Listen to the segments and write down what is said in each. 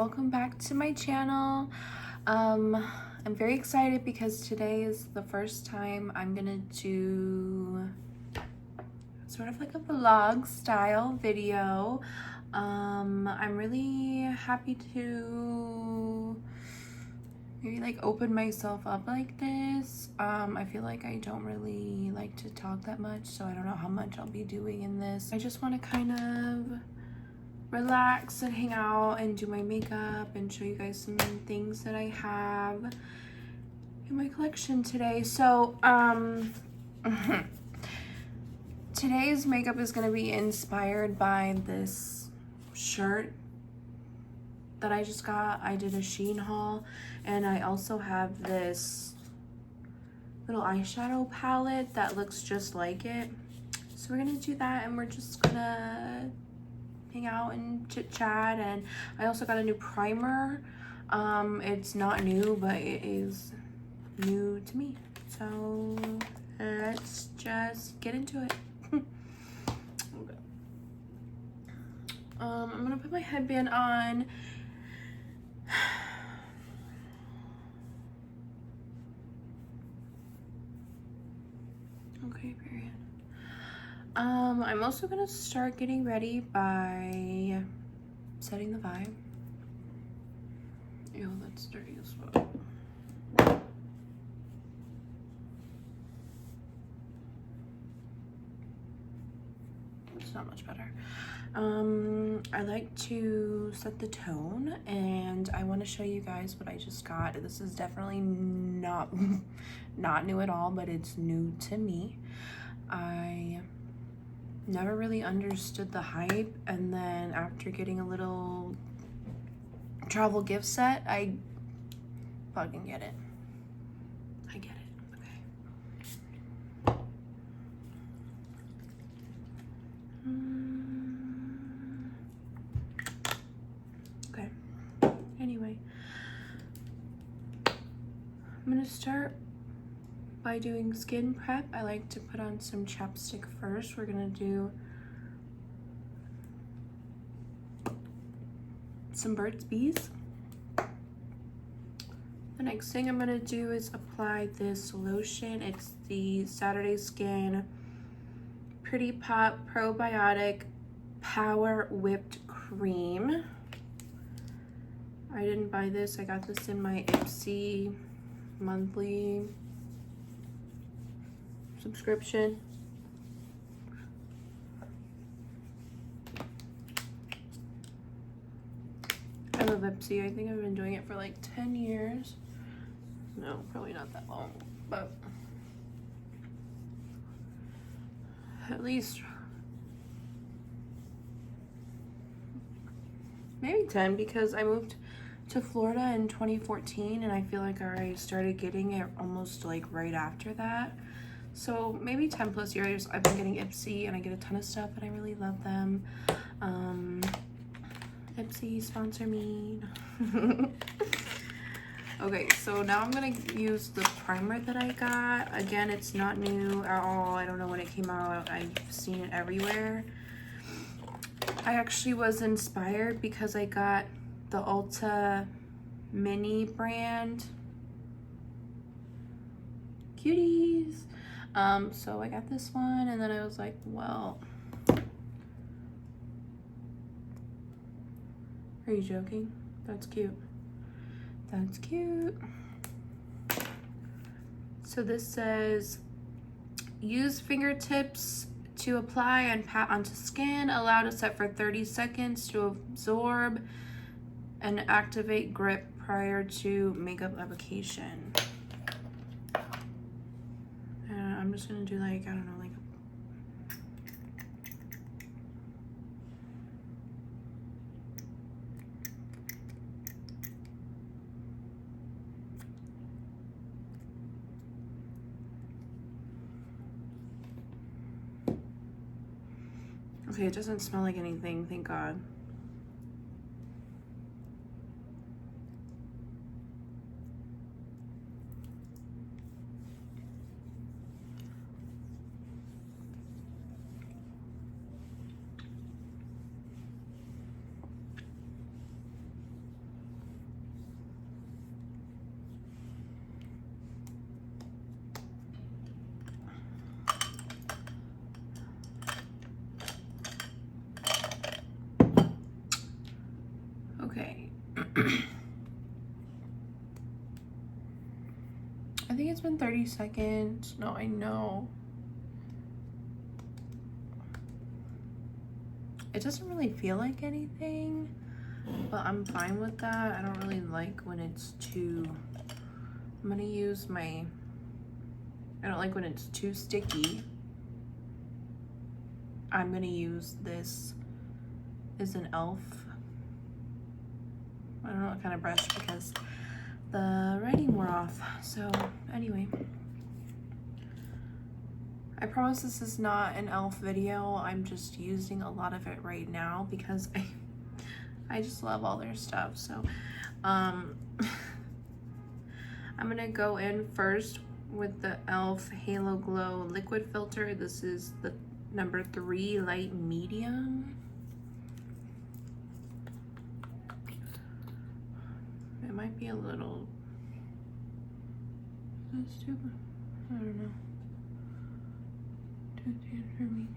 welcome back to my channel. I'm very excited because today is the first time I'm gonna do sort of like a vlog style video. I'm really happy to maybe like open myself up like this. I feel like I don't really like to talk that much, so I don't know how much I'll be doing in this. I just want to kind of relax and hang out and do my makeup and show you guys some things that I have in my collection today. So today's makeup is going to be inspired by this shirt that I just got. I did a Shein haul, and I also have this little eyeshadow palette that looks just like it. So we're gonna do that, and we're just gonna hang out and chit chat. And I also got a new primer. It's not new, but it is new to me. So let's just get into it. Okay. I'm gonna put my headband on. Okay, period. I'm also gonna start getting ready by setting the vibe. Ew, that's dirty as well. It's not much better. I like to set the tone, and I want to show you guys what I just got. This is definitely not new at all, but it's new to me. I never really understood the hype, and then after getting a little travel gift set, I fucking get it. I get it. Okay. Okay. Anyway, I'm gonna start by doing skin prep. I like to put on some chapstick first. We're gonna do some Burt's Bees. The next thing I'm gonna do is apply this lotion. It's the Saturday Skin Pretty Pop Probiotic Power Whipped Cream. I didn't buy this. I got this in my Ipsy monthly subscription. I love Ipsy. I think I've been doing it for like 10 years. No, probably not that long, but at least maybe 10, because I moved to Florida in 2014, and I feel like I started getting it almost like right after that. So maybe 10 plus years I've been getting Ipsy, and I get a ton of stuff, and I really love them. Ipsy, sponsor me. Okay, so now I'm gonna use the primer that I got. Again, it's not new at all. I don't know when it came out. I've seen it everywhere. I actually was inspired because I got the Ulta Mini brand. Cuties. So I got this one, and then I was like, well, are you joking? That's cute. That's cute. So this says, use fingertips to apply and pat onto skin. Allow to set for 30 seconds to absorb and activate grip prior to makeup application. I'm just gonna do like, I don't know, like okay, it doesn't smell like anything, thank God. I think it's been 30 seconds. No, I know. It doesn't really feel like anything, but I'm fine with that. I don't really like when it's too, I'm gonna use my, I don't like when it's too sticky. I'm gonna use this, is an e.l.f. I don't know what kind of brush because the writing wore off. So anyway, I promise this is not an e.l.f. video. I'm just using a lot of it right now because I just love all their stuff. So I'm gonna go in first with the e.l.f. Halo Glow liquid filter. This is the number 3 light medium. It might be a little, that's too, I don't know, too thin for me.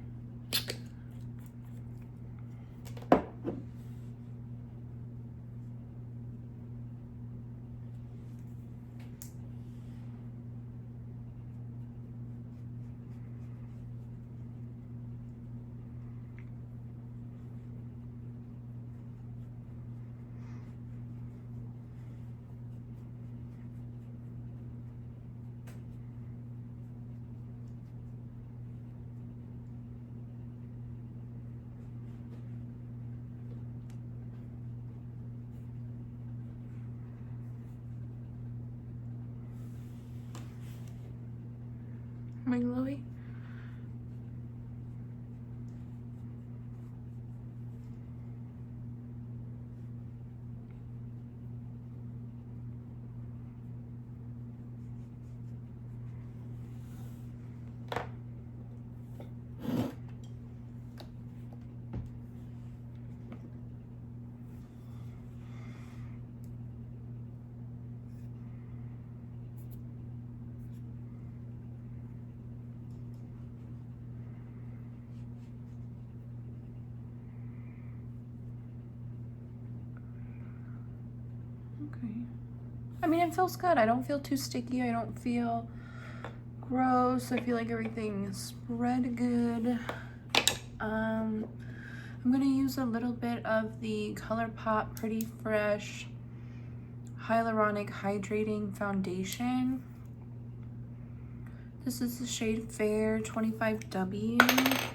Am I glowy? Okay. I mean, it feels good. I don't feel too sticky. I don't feel gross. I feel like everything spread good. I'm gonna use a little bit of the ColourPop Pretty Fresh Hyaluronic Hydrating Foundation. This is the shade Fair 25W.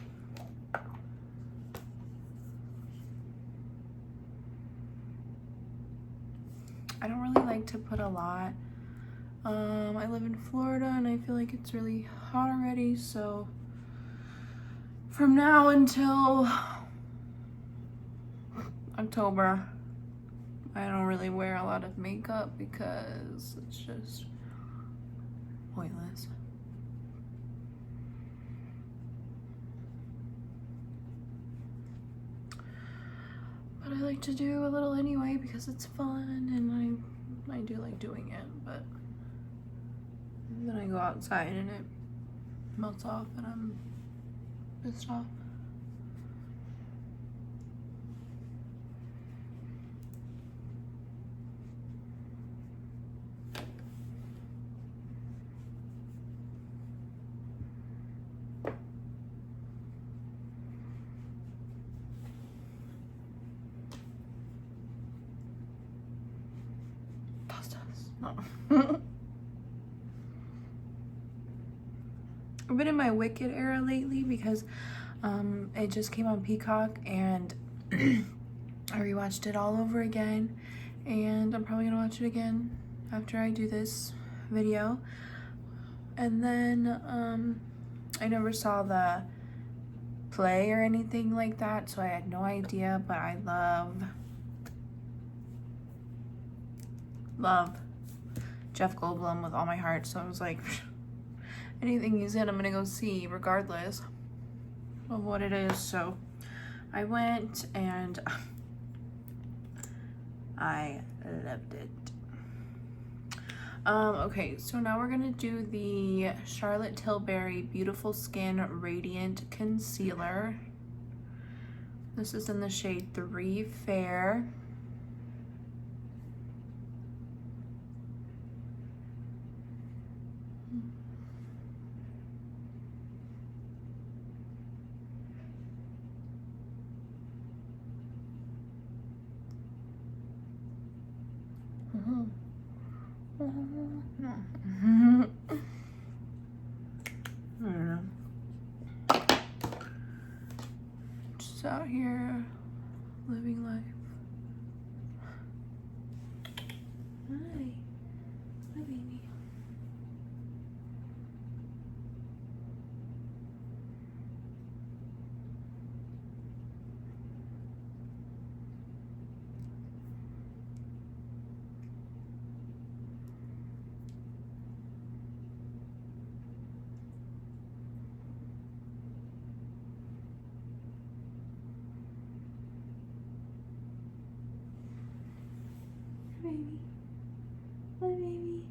I don't really like to put a lot. I live in Florida and I feel like it's really hot already, so from now until October, I don't really wear a lot of makeup because it's just pointless. But I like to do a little anyway because it's fun and I do like doing it, but then I go outside and it melts off and I'm pissed off. No. I've been in my Wicked era lately because it just came on Peacock and I rewatched it all over again, and I'm probably gonna watch it again after I do this video. And then I never saw the play or anything like that, so I had no idea, but I love Jeff Goldblum with all my heart, so I was like, anything he's in, I'm gonna go see regardless of what it is. So I went and I loved it. Okay, so now we're gonna do the Charlotte Tilbury Beautiful Skin Radiant Concealer. This is in the shade 3 Fair. know. I don't know. Just out here living life. Hi. Hi, baby. Baby. Hi, baby.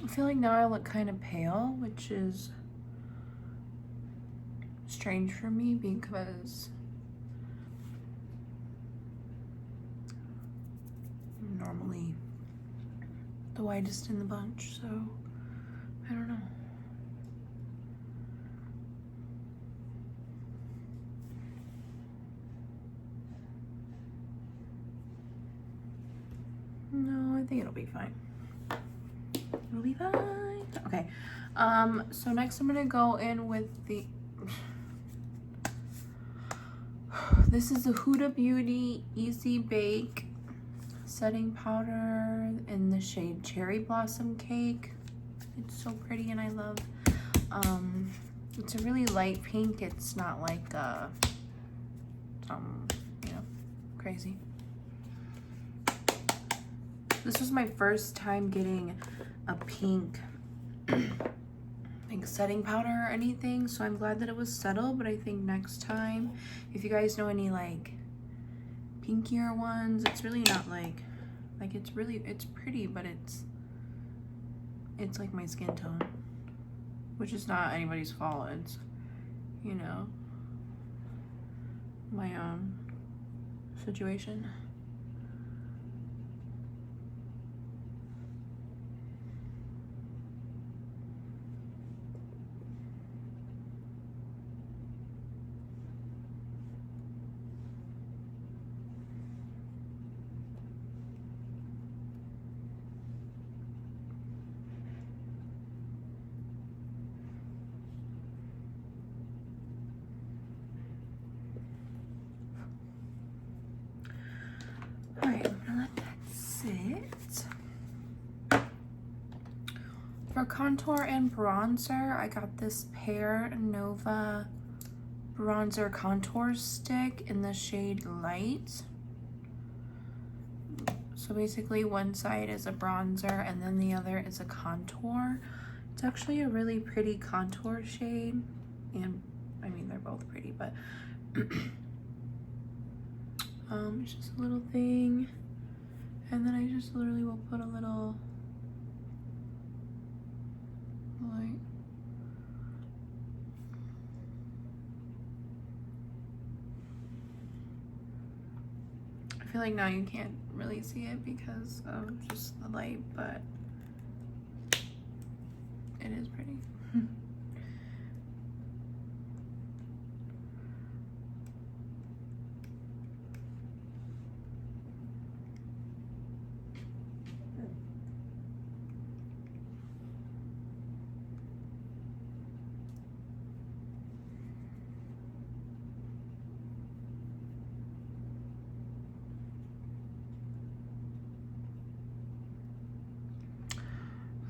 I feel like now I look kind of pale, which is strange for me because I'm normally the whitest in the bunch, so I don't know. No, I think it'll be fine. It'll be fine. Okay. So next I'm gonna go in with the this is the Huda Beauty Easy Bake setting powder in the shade Cherry Blossom Cake. It's so pretty and I love it's a really light pink. It's not like you know, crazy. This was my first time getting a pink like setting powder or anything, so I'm glad that it was settled. But I think next time, if you guys know any like pinkier ones, it's really not like it's pretty, but it's like my skin tone, which is not anybody's fault. It's, you know, my own situation. Alright, I'm gonna let that sit. For contour and bronzer, I got this Pear Nova bronzer contour stick in the shade Light. So basically one side is a bronzer and then the other is a contour. It's actually a really pretty contour shade, and I mean they're both pretty, but it's just a little thing, and then I just literally will put a little like I feel like now you can't really see it because of just the light, but it is pretty.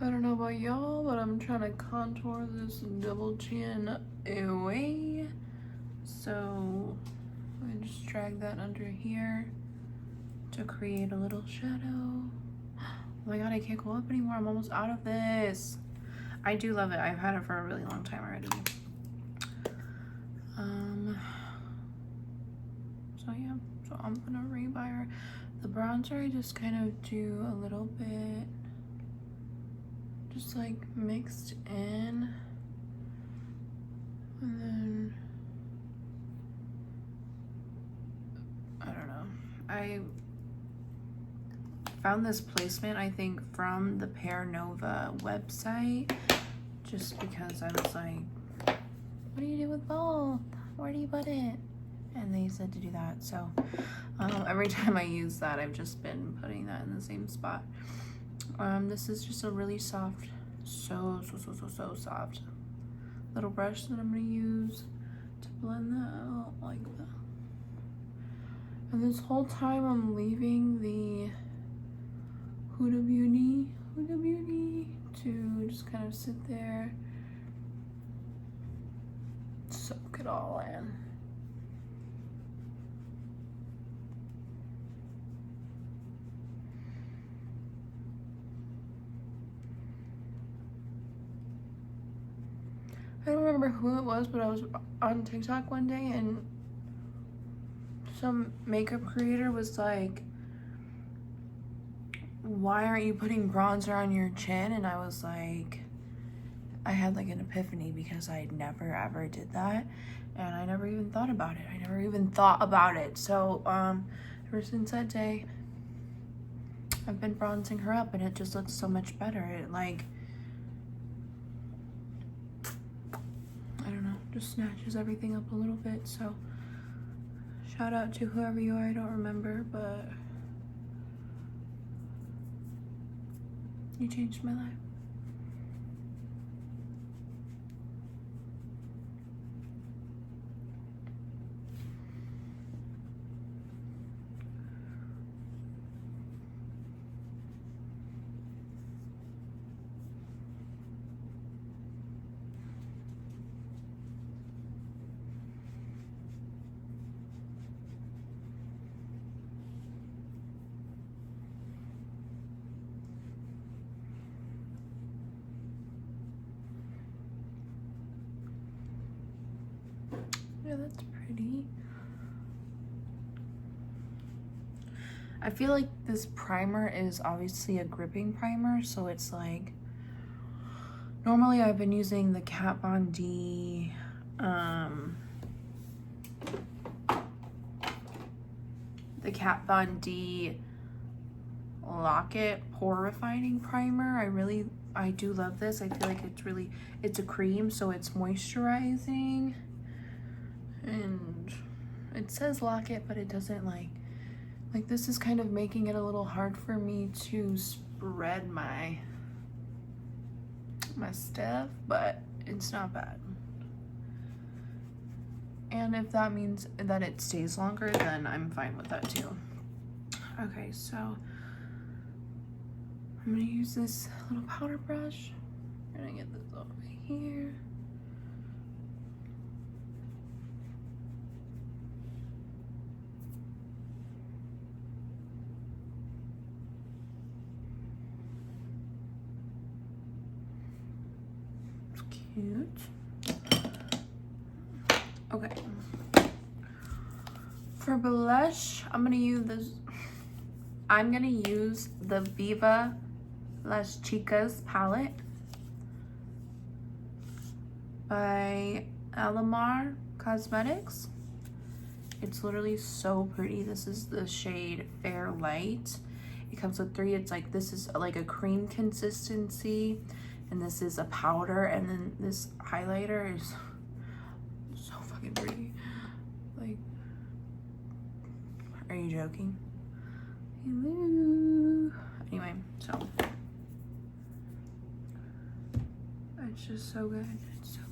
I don't know about y'all, but I'm trying to contour this double chin away. So I just drag that under here to create a little shadow. Oh my god, I can't go up anymore. I'm almost out of this. I do love it. I've had it for a really long time already. So yeah, so I'm gonna rebuy the bronzer. I just kind of do a little bit, just like mixed in, and then I don't know. I found this placement, I think, from the Pear Nova website, just because I was like, what do you do with both? Where do you put it? And they said to do that. So every time I use that, I've just been putting that in the same spot. This is just a really soft, so soft little brush that I'm gonna use to blend that out like that. And this whole time I'm leaving the Huda Beauty to just kind of sit there, soak it all in. I don't remember who it was, but I was on TikTok one day and some makeup creator was like, why aren't you putting bronzer on your chin? And I was like, I had like an epiphany because I never ever did that, and I never even thought about it. So ever since that day, I've been bronzing her up, and it just looks so much better. It like, I don't know, just snatches everything up a little bit. So shout out to whoever you are, I don't remember, but you changed my life. Yeah, that's pretty. I feel like this primer is obviously a gripping primer, so it's like, normally I've been using the Kat Von D Locket Pore Refining Primer. I do love this. I feel like it's a cream, so it's moisturizing. And it says Locket, but it doesn't like this is kind of making it a little hard for me to spread my stuff, but it's not bad. And if that means that it stays longer, then I'm fine with that too. Okay, so I'm gonna use this little powder brush. I'm gonna get this over here. It's cute. Okay. For blush, I'm gonna use the Viva Las Chicas palette by Alamar Cosmetics. It's literally so pretty. This is the shade Fair Light. It comes with 3. It's like, this is like a cream consistency, and this is a powder, and then this highlighter is so fucking pretty. Like, are you joking? Hello. Anyway, so it's just so good. It's so good.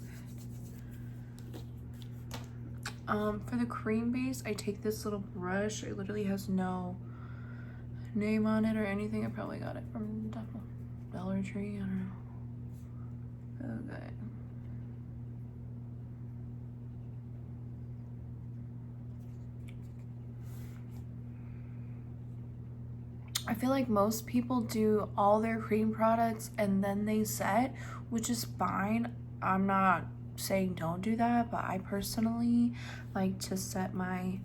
For the cream base, I take this little brush. It literally has no name on it or anything. I probably got it from Dollar Tree. I don't know. Okay. I feel like most people do all their cream products and then they set, which is fine. I'm not saying don't do that, but I personally like to set my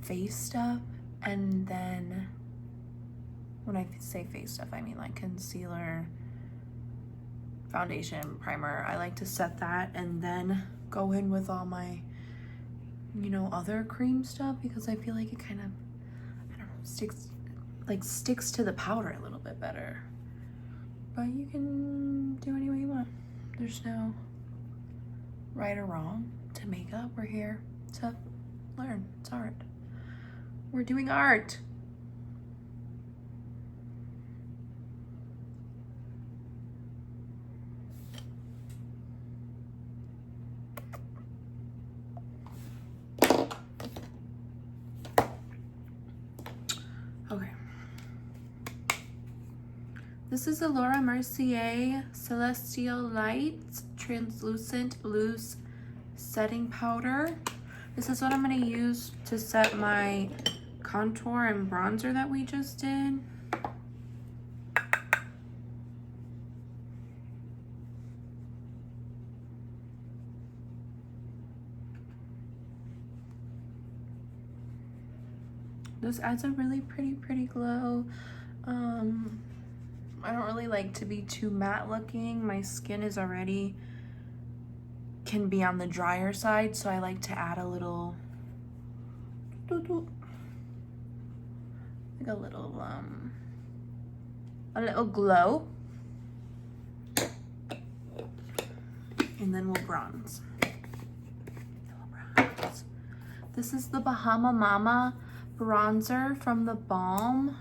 face stuff, and then when I say face stuff, I mean like concealer, foundation, primer. I like to set that and then go in with all my, other cream stuff, because I feel like it kind of sticks to the powder a little bit better. But you can do any way you want. There's no right or wrong to makeup. We're here to learn. It's art. We're doing art. Okay. This is the Laura Mercier Celestial Light Translucent Loose Setting Powder. This is what I'm going to use to set my contour and bronzer that we just did. This adds a really pretty glow. I don't really like to be too matte looking. My skin is already, can be on the drier side, so I like to add a little, like a little glow. And then we'll bronze. This is the Bahama Mama bronzer from the Balm.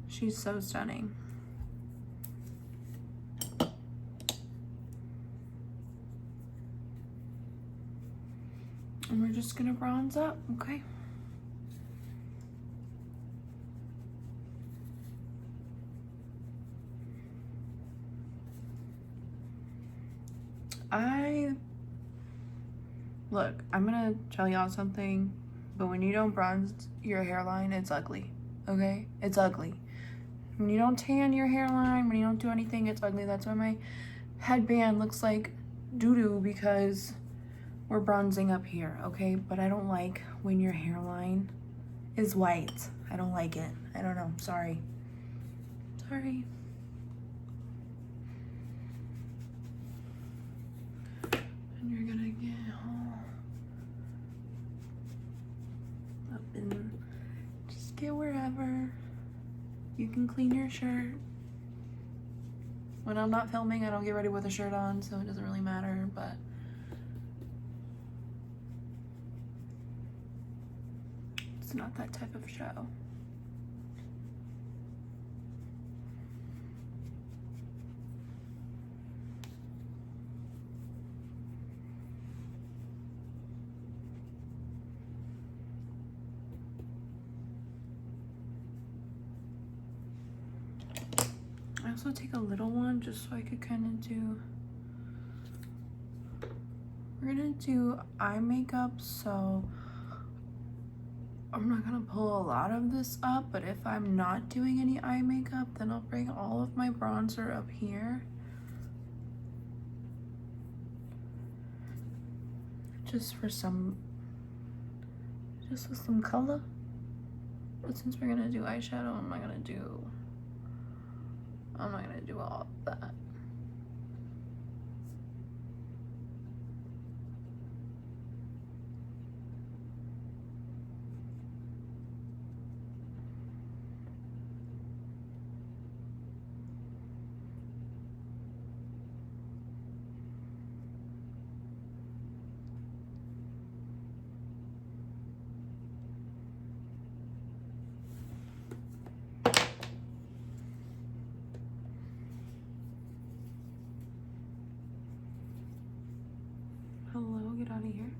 She's so stunning. And we're just gonna bronze up, okay? Look, I'm gonna tell y'all something, but when you don't bronze your hairline, it's ugly, okay? It's ugly. When you don't tan your hairline, when you don't do anything, it's ugly. That's why my headband looks like doo-doo, because we're bronzing up here, okay? But I don't like when your hairline is white. I don't like it. I don't know. Sorry. Sorry. And you're gonna get all up and just get wherever. You can clean your shirt. When I'm not filming, I don't get ready with a shirt on, so it doesn't really matter, but it's not that type of show. I also take a little one just so I could kind of do, we're gonna do eye makeup, so I'm not gonna pull a lot of this up, but if I'm not doing any eye makeup, then I'll bring all of my bronzer up here. Just with some color. But since we're gonna do eyeshadow, I'm not gonna do all of that. Hello, get out of here.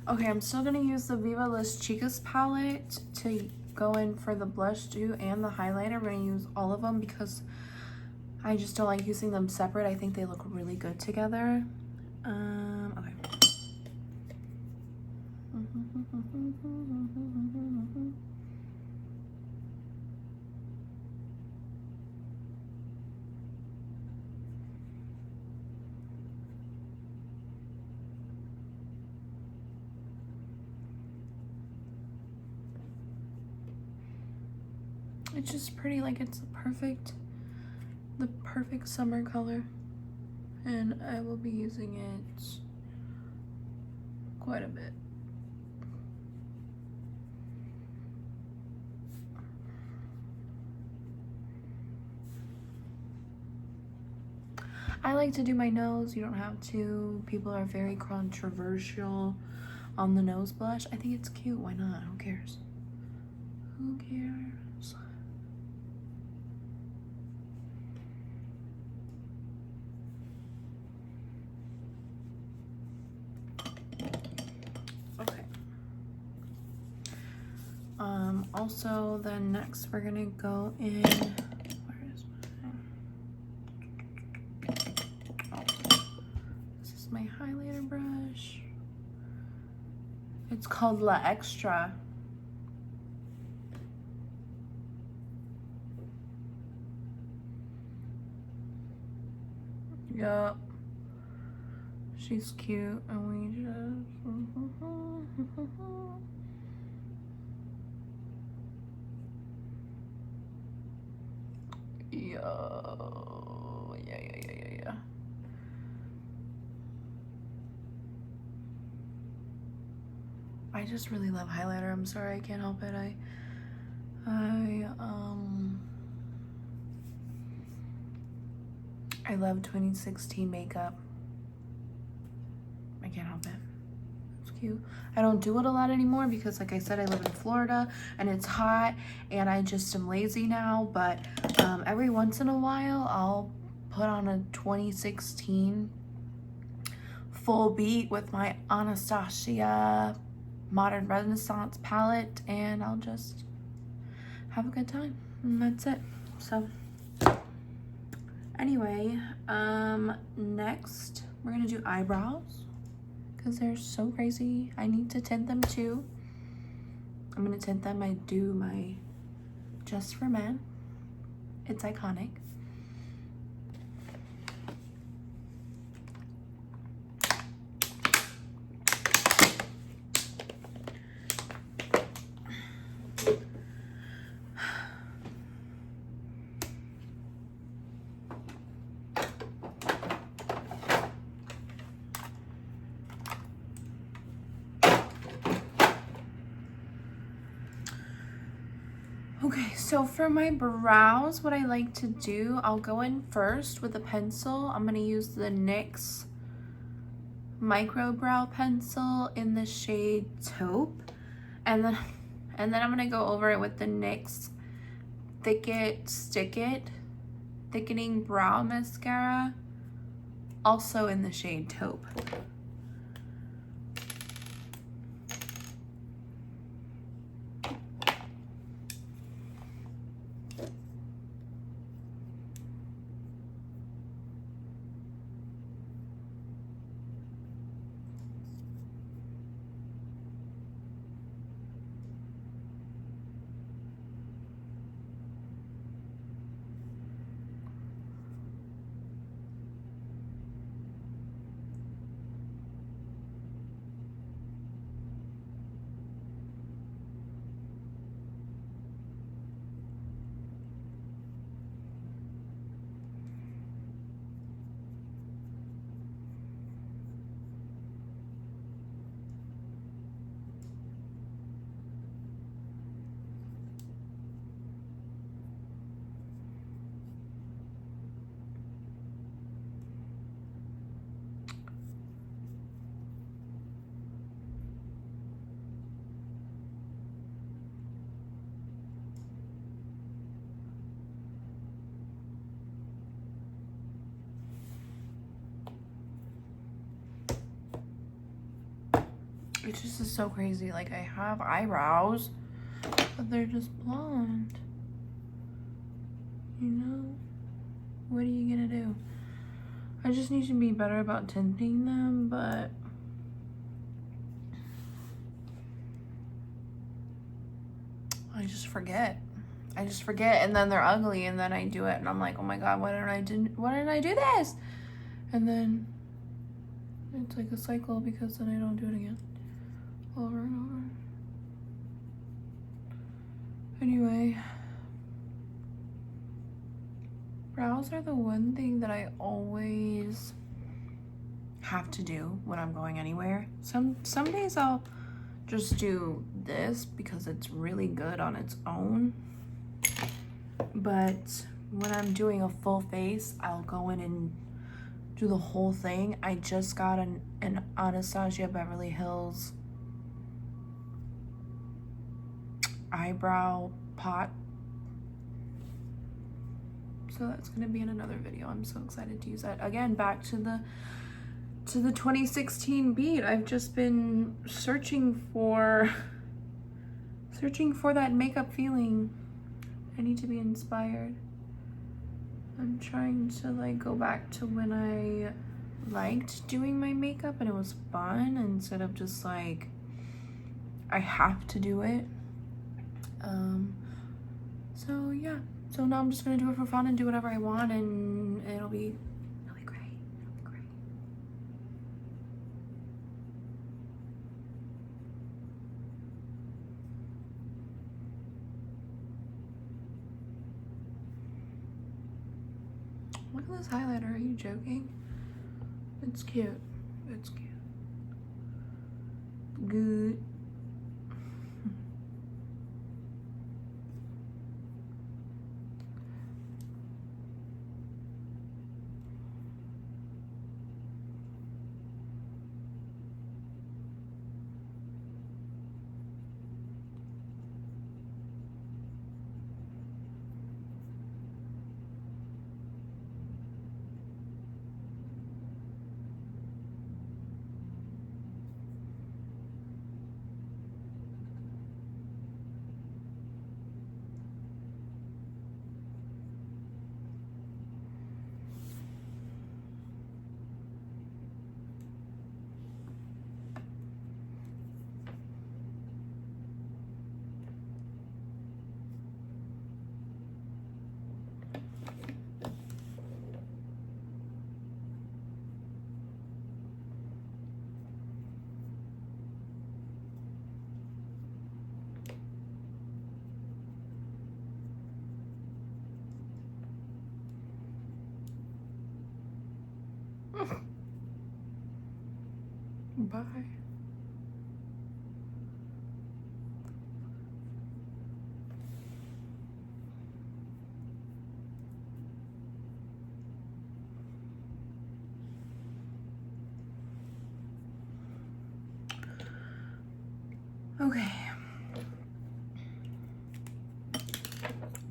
Okay, I'm still gonna use the Viva Las Chicas palette to go in for the blush too and the highlighter. We're gonna use all of them because I just don't like using them separate. I think they look really good together. Okay. It's just pretty, like it's the perfect summer color. and I will be using it quite a bit. I like to do my nose. You don't have to. People are very controversial on the nose blush. I think it's cute. Why not? Who cares? Who cares? Okay. Also, then next we're gonna go in. Where is my? Oh, this is my highlighter brush. It's called La Extra. Yup. She's cute, and we just. Yo, yeah. I just really love highlighter. I'm sorry, I can't help it. I love 2016 makeup. I can't help it. It's cute. I don't do it a lot anymore because, like I said, I live in Florida and it's hot and I just am lazy now, but every once in a while I'll put on a 2016 full beat with my Anastasia Modern Renaissance palette, and I'll just have a good time, and that's it. So anyway, next we're gonna do eyebrows because they're so crazy. I need to tint them too. I'm gonna tint them. I do my Just for Men. It's iconic. Okay, so for my brows, what I like to do, I'll go in first with a pencil. I'm going to use the NYX micro brow pencil in the shade Taupe, and then I'm going to go over it with the NYX Thick It Stick It thickening brow mascara, also in the shade Taupe. It just is so crazy. Like, I have eyebrows, but they're just blonde. You know? What are you gonna do? I just need to be better about tinting them, but I just forget. And then they're ugly, and then I do it, and I'm like, oh my god, why didn't I do this? And then it's like a cycle because then I don't do it again. Over and over. Anyway, brows are the one thing that I always have to do when I'm going anywhere. Some days I'll just do this because it's really good on its own. But when I'm doing a full face, I'll go in and do the whole thing. I just got an Anastasia Beverly Hills eyebrow pot. So that's gonna be in another video. I'm so excited to use that. Again, back to the 2016 beat. I've just been searching for that makeup feeling. I need to be inspired. I'm trying to like go back to when I liked doing my makeup and it was fun instead of just like I have to do it. So yeah. So now I'm just gonna do it for fun and do whatever I want, and it'll be great. It'll be great. Look at this highlighter. Are you joking? It's cute. It's cute. Good. Bye. Okay.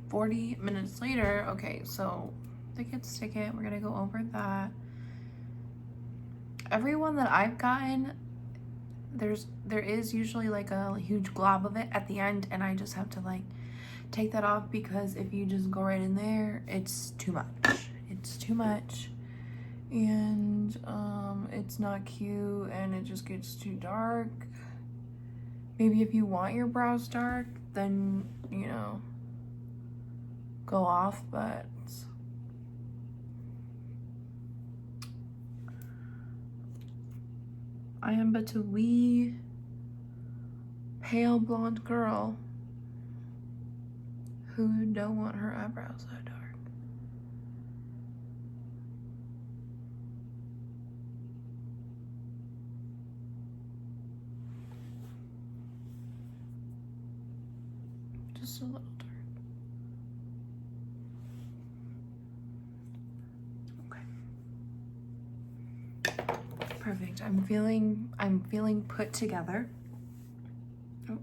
40 minutes later. Okay, so thick it, stick it. We're gonna go over that. Everyone that I've gotten, there is usually like a huge glob of it at the end, and I just have to like take that off because if you just go right in there, it's too much. It's too much, and it's not cute, and it just gets too dark. Maybe if you want your brows dark, then you know, go off, but I am but a wee pale blonde girl who don't want her eyebrows that dark. Just a little dark. Okay. Perfect. I'm feeling put together. Oh.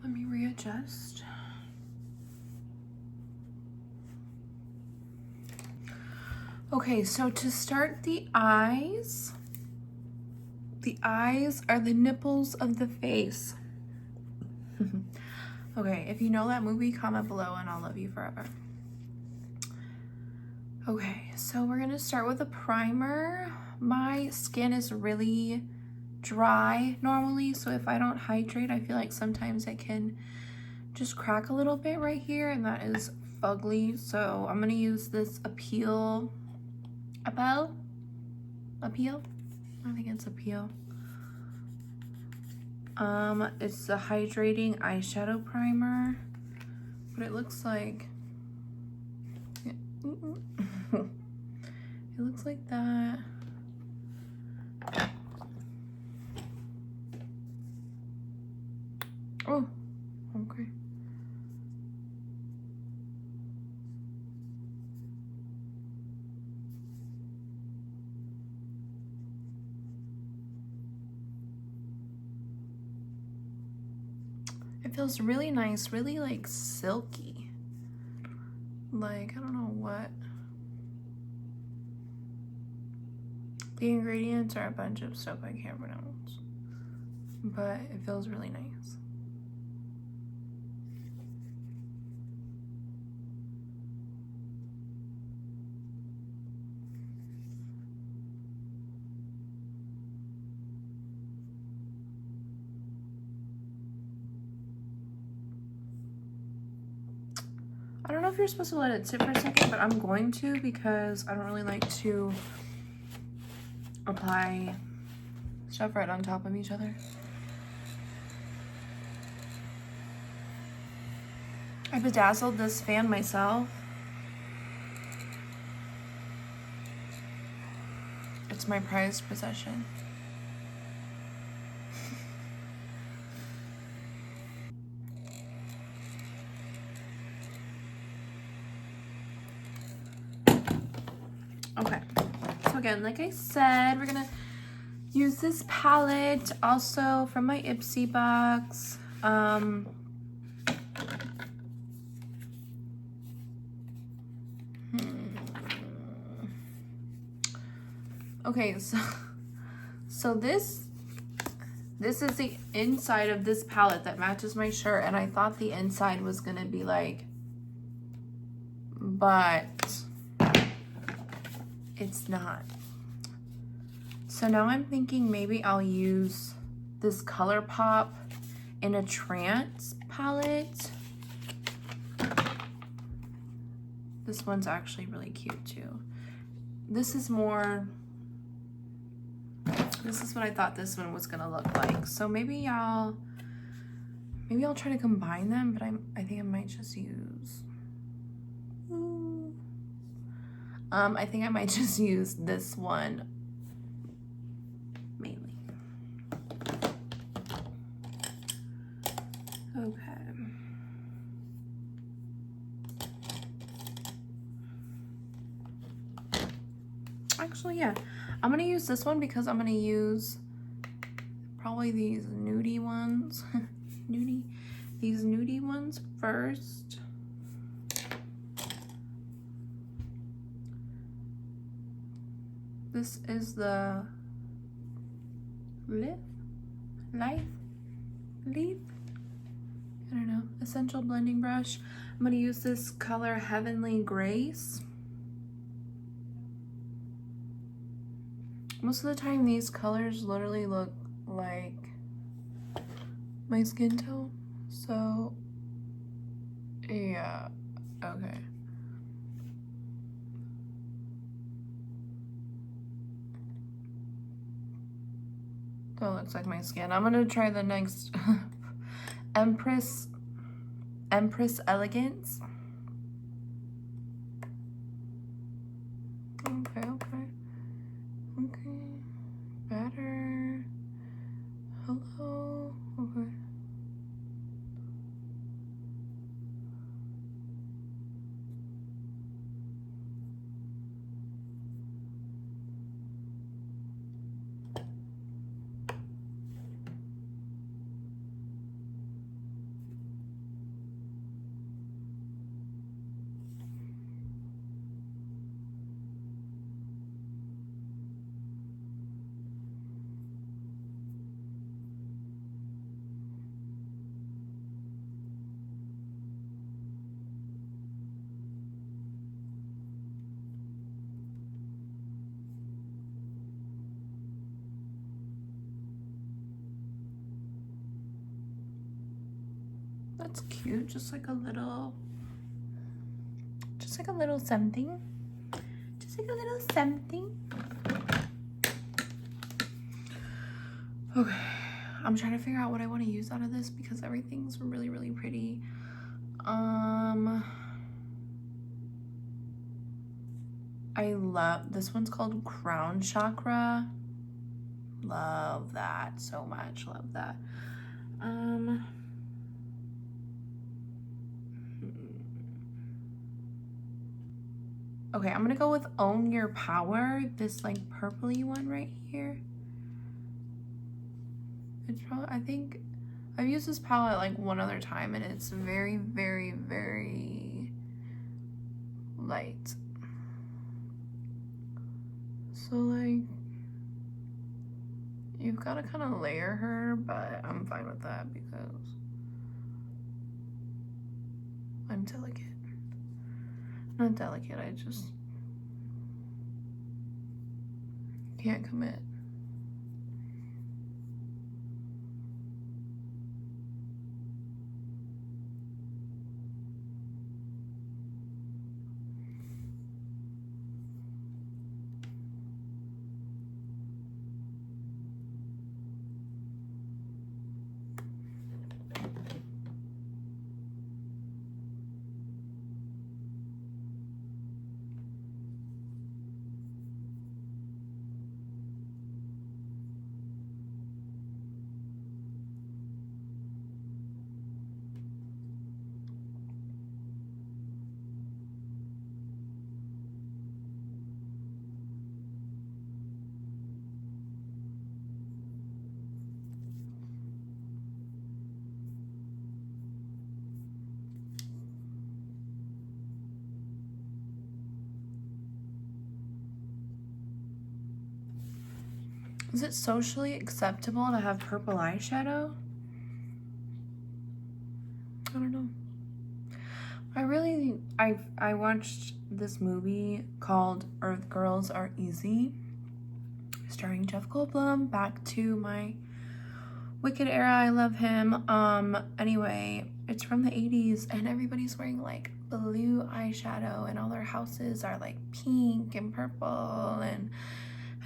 Let me readjust. Okay, so to start the eyes are the nipples of the face. Okay, if you know that movie, comment below and I'll love you forever. Okay, so we're gonna start with a primer. My skin is really dry normally, so if I don't hydrate, I feel like sometimes it can just crack a little bit right here, and that is fugly. So I'm gonna use this Appeal? I think it's Appeal. It's the hydrating eyeshadow primer, but it looks like It looks like that. Oh, okay. It feels really nice, really like silky. Like, I don't know what. The ingredients are a bunch of stuff I can't pronounce, but it feels really nice. I don't know if you're supposed to let it sit for a second, but I'm going to because I don't really like to apply stuff right on top of each other. I bedazzled this fan myself. It's my prized possession. Okay, so again, like I said, we're gonna use this palette also from my Ipsy box. Okay, so this is the inside of this palette that matches my shirt, and I thought the inside was gonna be like, but it's not. So now I'm thinking maybe I'll use this ColourPop in a trance palette. This one's actually really cute too. This is more, this is what I thought this one was gonna look like. So maybe I'll try to combine them, but I think I might just use, I think I might just use this one mainly. Okay. Actually, yeah, I'm gonna use this one because I'm gonna use probably these nudie ones. These nudie ones first. This is the Leaf, I don't know, essential blending brush. I'm gonna use this color Heavenly Grace. Most of the time these colors literally look like my skin tone, so yeah, okay. That looks like my skin. I'm gonna try the next Empress Elegance. Okay. Better. Hello. Okay. That's cute, just like a little something. Just like a little something. Okay, I'm trying to figure out what I want to use out of this because everything's really, really pretty. I love, this one's called Crown Chakra. Love that so much, love that. Okay, I'm gonna go with Own Your Power, this like purpley one right here. It's probably, I think, I've used this palette like one other time and it's very, very, very light. So like, you've got to kind of layer her, but I'm fine with that because I'm delicate. Not delicate, I just can't commit. Is it socially acceptable to have purple eyeshadow? I don't know. I watched this movie called Earth Girls Are Easy, starring Jeff Goldblum. Back to my Wicked era, I love him. Anyway, it's from the 80s and everybody's wearing like blue eyeshadow and all their houses are like pink and purple and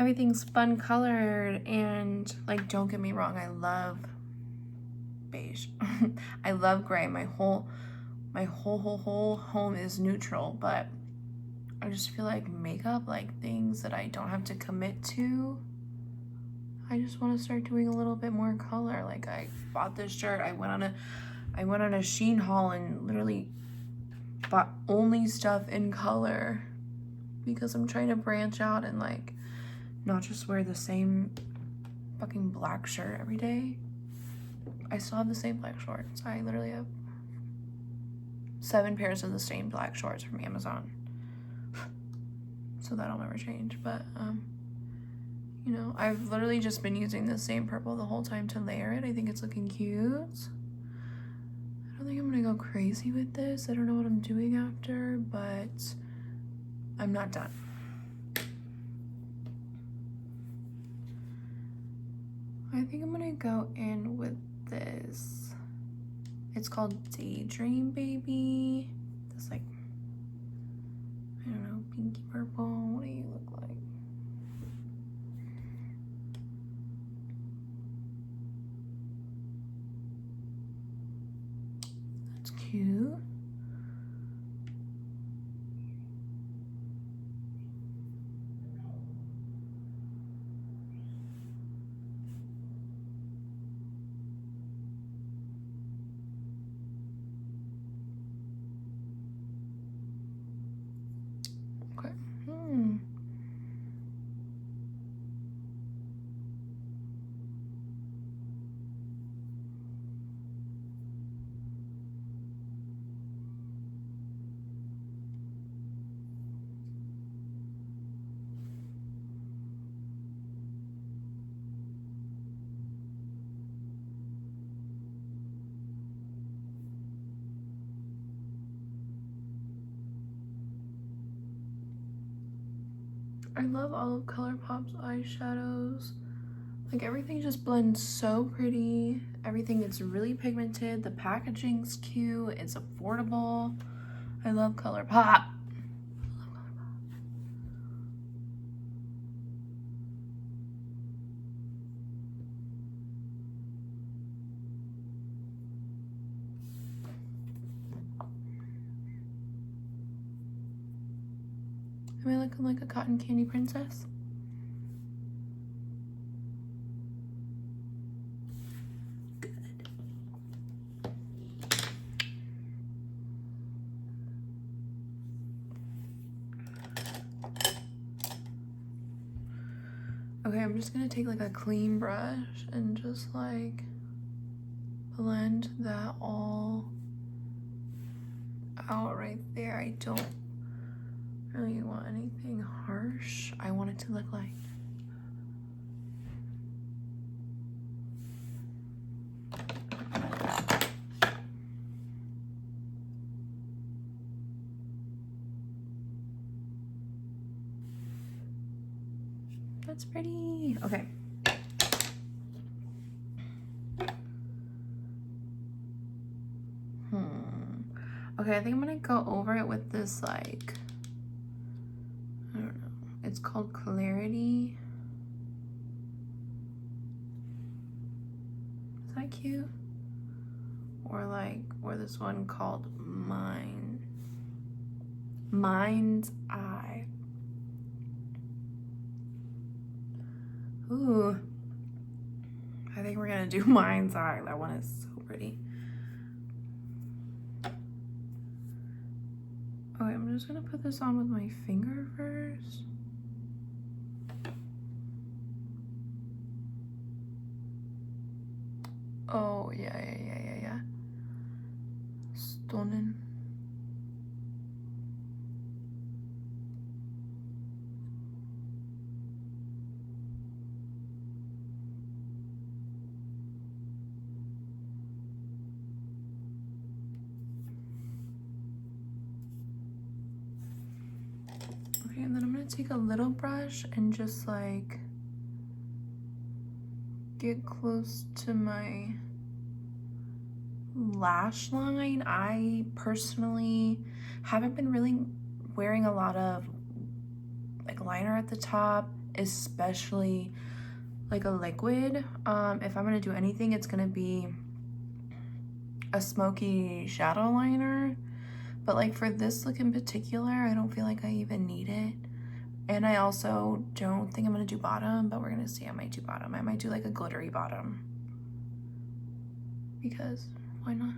everything's fun colored. And like, don't get me wrong, I love beige. I love gray. My whole home is neutral, but I just feel like makeup, like things that I don't have to commit to, I just want to start doing a little bit more color. Like, I bought this shirt, I went on a Shein haul and literally bought only stuff in color because I'm trying to branch out and like not just wear the same fucking black shirt every day. I still have the same black shorts. I literally have 7 pairs of the same black shorts from Amazon. So that'll never change. But, you know, I've literally just been using the same purple the whole time to layer it. I think it's looking cute. I don't think I'm gonna go crazy with this. I don't know what I'm doing after, but I'm not done. I think I'm gonna go in with this. It's called Daydream Baby. This like, I don't know, pinky purple. What do you look like? That's cute. Okay. I love all of ColourPop's eyeshadows. Like, everything just blends so pretty. Everything is really pigmented. The packaging's cute. It's affordable. I love ColourPop. Am I looking like a cotton candy princess? Good. Okay, I'm just gonna take like a clean brush and just like blend that all out right there. I don't really want anything harsh. I want it to look like that's pretty. Okay. Okay, I think I'm gonna go over it with this, like, I don't know. It's called Clarity. Is that cute? Or this one called Mind's Eye. Ooh. I think we're gonna do Mind's Eye. That one is so pretty. Okay, I'm just gonna put this on with my finger first. Oh, yeah. Stunning. Okay, and then I'm gonna take a little brush and just like get close to my lash line. I personally haven't been really wearing a lot of like liner at the top, especially like a liquid. If I'm gonna do anything, it's gonna be a smoky shadow liner. But like for this look in particular, I don't feel like I even need it. And I also don't think I'm gonna do bottom, but we're gonna see. I might do bottom. I might do like a glittery bottom. Because why not?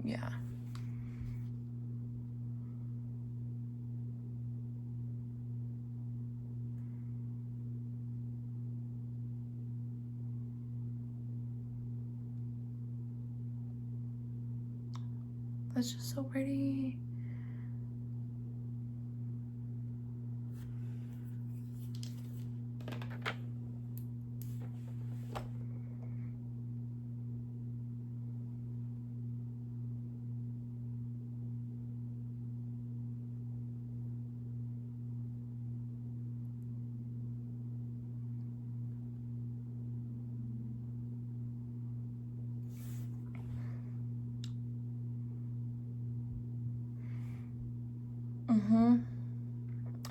Yeah. That's just so pretty.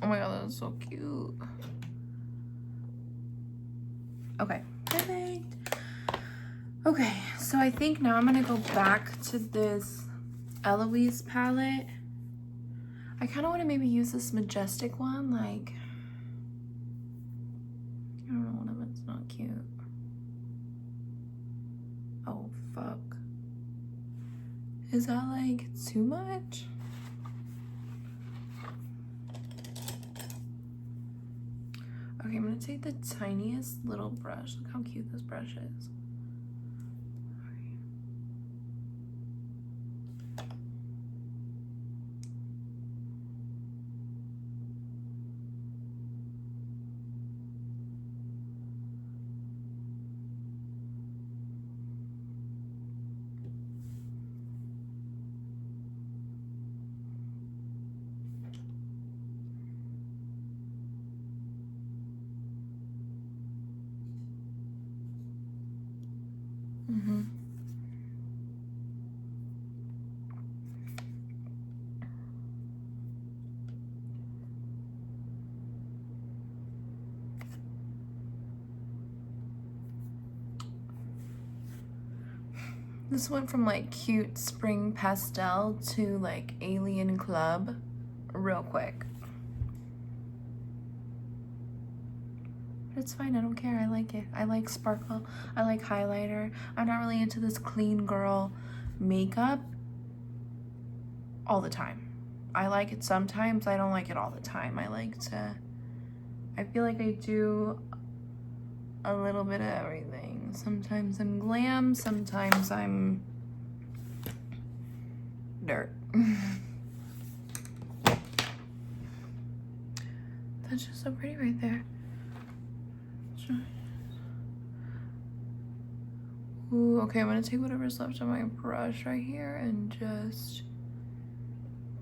Oh my god, that's so cute. Okay, perfect. Okay, so I think now I'm gonna go back to this Eloise palette. I kind of want to maybe use this majestic one, like, I don't know what if it's not cute. Oh, fuck. Is that like too much? Okay, I'm gonna take the tiniest little brush. Look how cute this brush is. This went from like cute spring pastel to like alien club. real quick. But it's fine, I don't care, I like it. I like sparkle, I like highlighter. I'm not really into this clean girl makeup all the time. I like it sometimes, I don't like it all the time. I feel like I do a little bit of everything. Sometimes I'm glam, sometimes I'm dirt. That's just so pretty right there. Ooh, okay, I'm gonna take whatever's left on my brush right here and just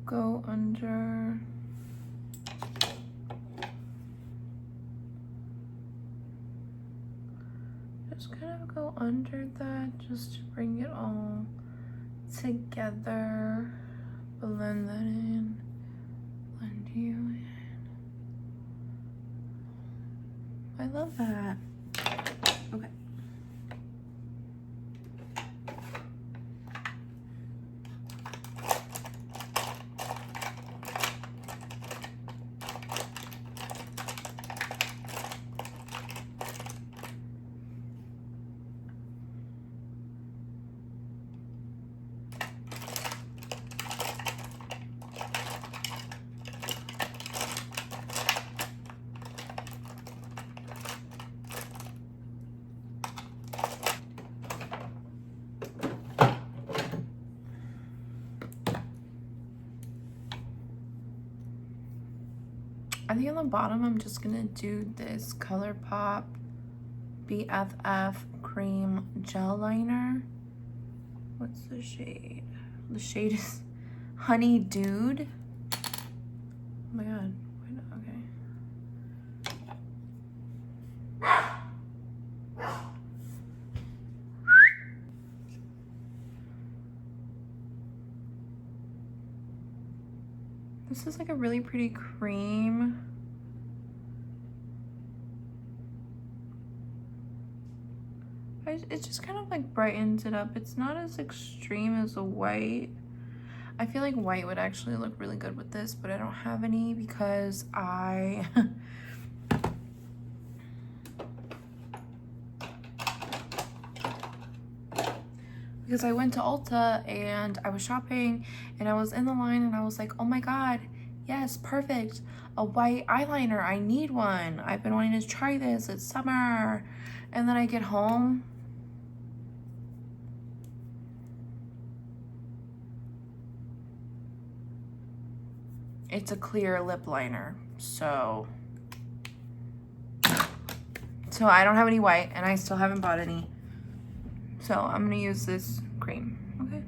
go under. Just kind of go under that just to bring it all together. Blend that in. Blend you in. I love that. Okay. I think on the bottom, I'm just gonna do this ColourPop BFF Cream Gel Liner. What's the shade? The shade is Honey Dude. Oh my god, why not? Okay. This is like a really pretty cream. It just kind of like brightens it up. It's not as extreme as the white. I feel like white would actually look really good with this, but I don't have any because I because I went to Ulta and I was shopping and I was in the line and I was like, oh my god, yes, perfect, a white eyeliner, I need one, I've been wanting to try this, it's summer. And then I get home it's a clear lip liner, so I don't have any white and I still haven't bought any. So I'm gonna use this cream, okay?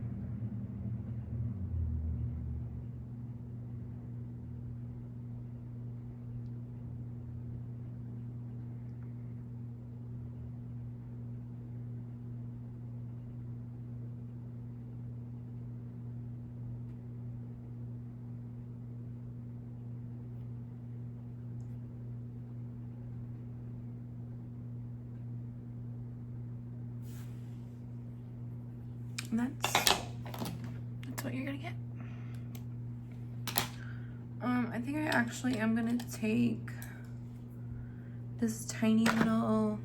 And that's what you're gonna get. I think I actually am gonna take this tiny little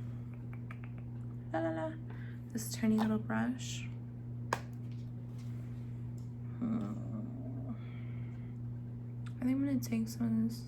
this tiny little brush. I think I'm gonna take some of this.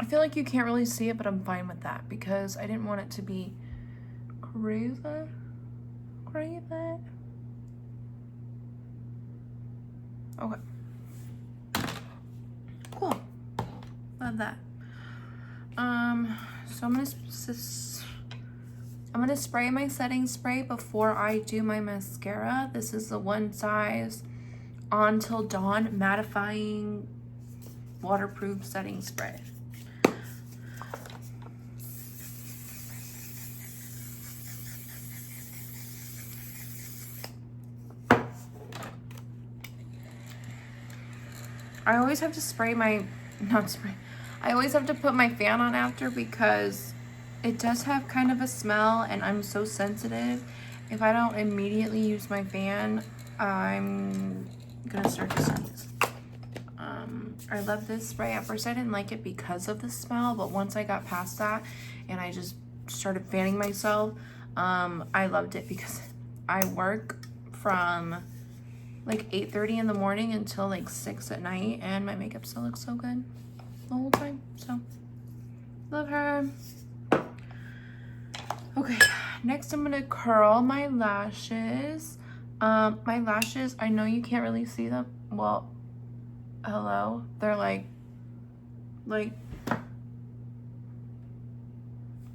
I feel like you can't really see it, but I'm fine with that because I didn't want it to be Cheirosa. Okay. Cool. Love that. So I'm gonna spray my setting spray before I do my mascara. This is the One Size On Till Dawn mattifying waterproof setting spray. I always have to I always have to put my fan on after because it does have kind of a smell and I'm so sensitive. If I don't immediately use my fan, I'm gonna start to sneeze. I love this spray. At first I didn't like it because of the smell, but once I got past that and I just started fanning myself, I loved it because I work from like 8:30 in the morning until like 6 at night, and my makeup still looks so good the whole time. So love her. Okay, next I'm gonna curl my lashes. My lashes, I know you can't really see them. Well, hello, they're like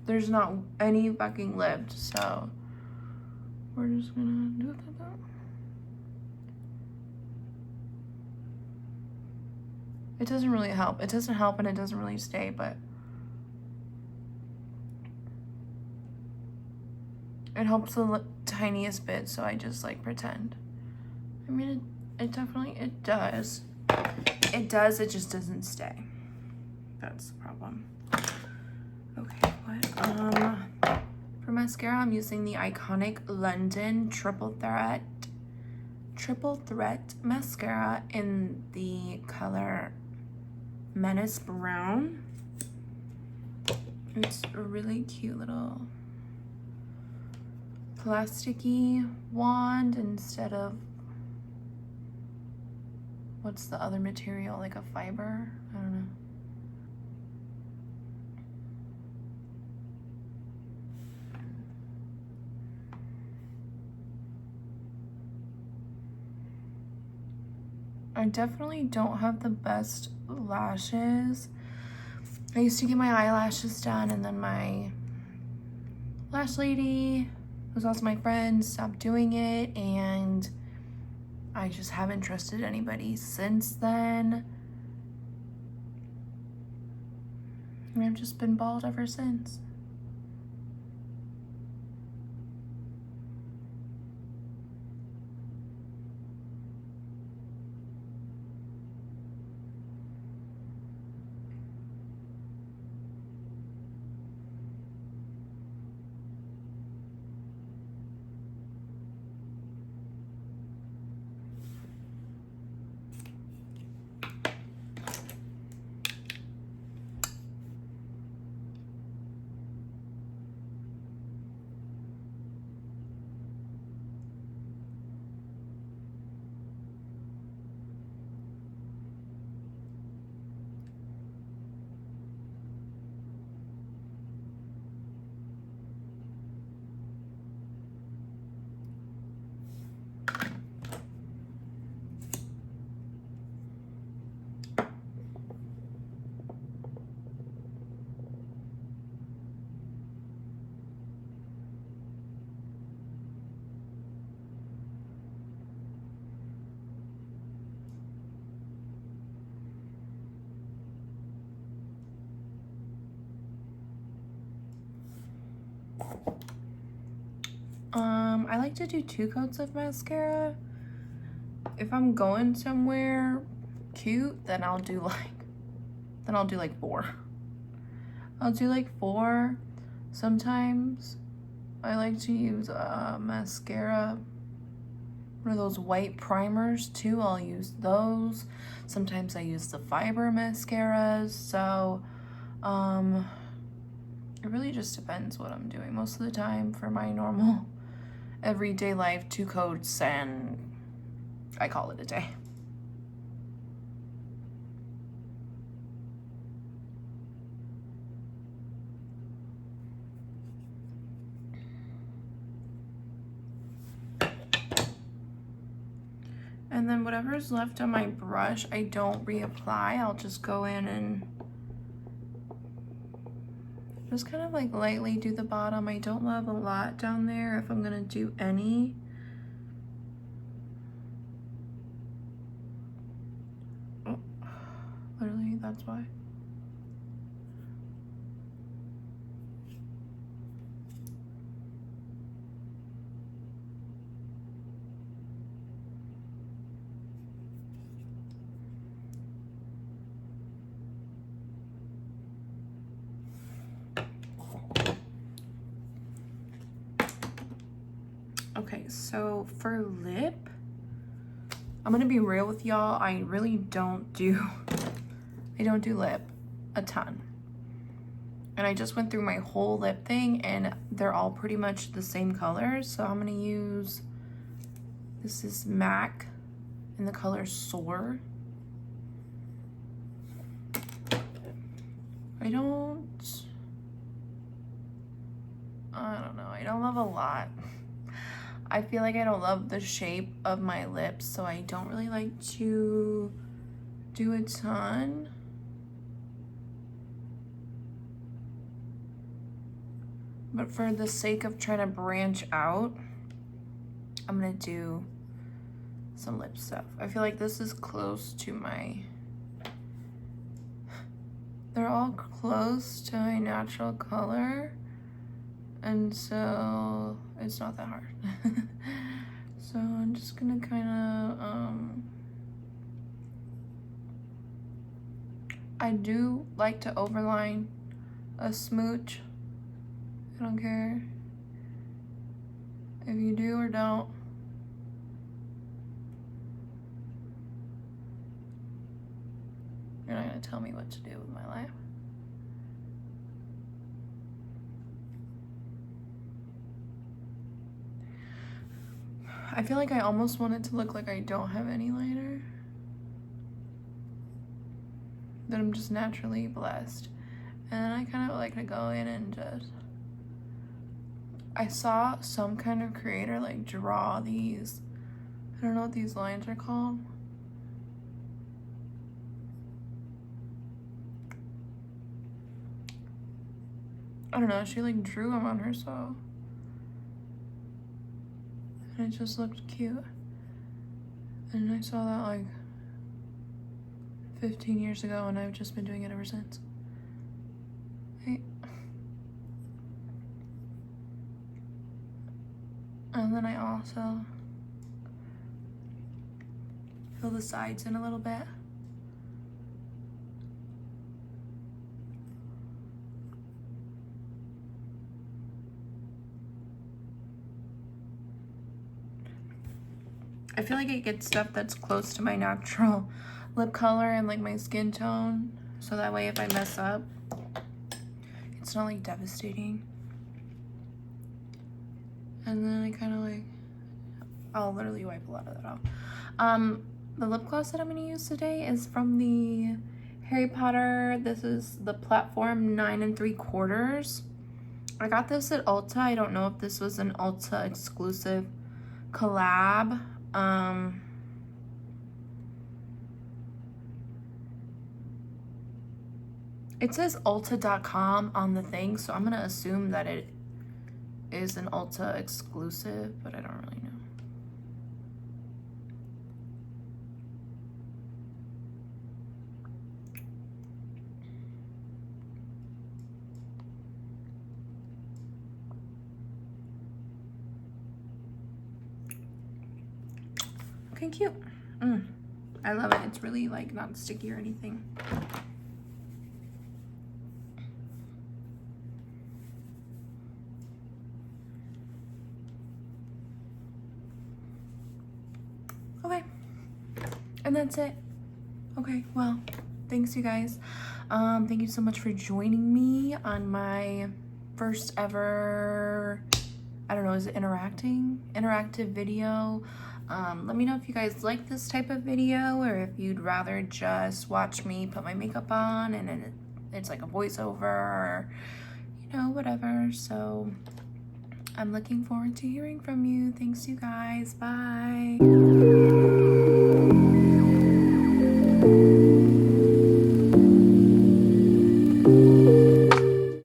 there's not any fucking lift, so we're just gonna do it like that. It doesn't really help. It doesn't help and it doesn't really stay, but it helps the tiniest bit, so I just like pretend. I mean, it definitely, it does. It does, it just doesn't stay. That's the problem. Okay, what? For mascara, I'm using the iconic London Triple Threat mascara in the color Menace Brown. It's a really cute little plasticky wand instead of, what's the other material, like a fiber? I don't know. I definitely don't have the best lashes. I used to get my eyelashes done, and then my lash lady, who's also my friend, stopped doing it, and I just haven't trusted anybody since then. And I've just been bald ever since. I like to do 2 coats of mascara. If I'm going somewhere cute, then I'll do like 4. I'll do like 4. Sometimes I like to use mascara, one of those white primers too. I'll use those. Sometimes I use the fiber mascaras. So it really just depends what I'm doing. Most of the time for my normal everyday life, 2 coats and I call it a day. And then whatever's left on my brush, I don't reapply. I'll just go in and just kind of like lightly do the bottom. I don't love a lot down there if I'm gonna do any. Oh, literally, that's why. Okay, so for lip, I'm gonna be real with y'all. I really don't do lip a ton. And I just went through my whole lip thing and they're all pretty much the same colors. So I'm gonna use, this is MAC in the color Soar. I don't know, I don't love a lot. I feel like I don't love the shape of my lips, so I don't really like to do a ton. But for the sake of trying to branch out, I'm gonna do some lip stuff. I feel like this is close to my, they're all close to my natural color. And so it's not that hard. So I'm just gonna kind of, I do like to overline a smooch. I don't care if you do or don't. You're not gonna tell me what to do with my life. I feel like I almost want it to look like I don't have any liner. That I'm just naturally blessed. And I kind of like to go in and just, I saw some kind of creator like draw these, I don't know what these lines are called. I don't know, she like drew them on herself. And it just looked cute. And I saw that like 15 years ago and I've just been doing it ever since. Right? And then I also fill the sides in a little bit. I feel like I get stuff that's close to my natural lip color and like my skin tone, so that way if I mess up, it's not like devastating. And then I kind of like, I'll literally wipe a lot of that off. The lip gloss that I'm going to use today is from the Harry Potter. This is the Platform 9 3/4. I got this at Ulta. I don't know if this was an Ulta exclusive collab. It says Ulta.com on the thing, so I'm gonna assume that it is an Ulta exclusive, but I don't really know. Okay, cute. I love it. It's really like not sticky or anything. Okay, and that's it. Okay, well, thanks you guys. Thank you so much for joining me on my first ever, I don't know, is it interactive video. Let me know if you guys like this type of video or if you'd rather just watch me put my makeup on and it's like a voiceover or, you know, whatever. So I'm looking forward to hearing from you. Thanks, you guys. Bye.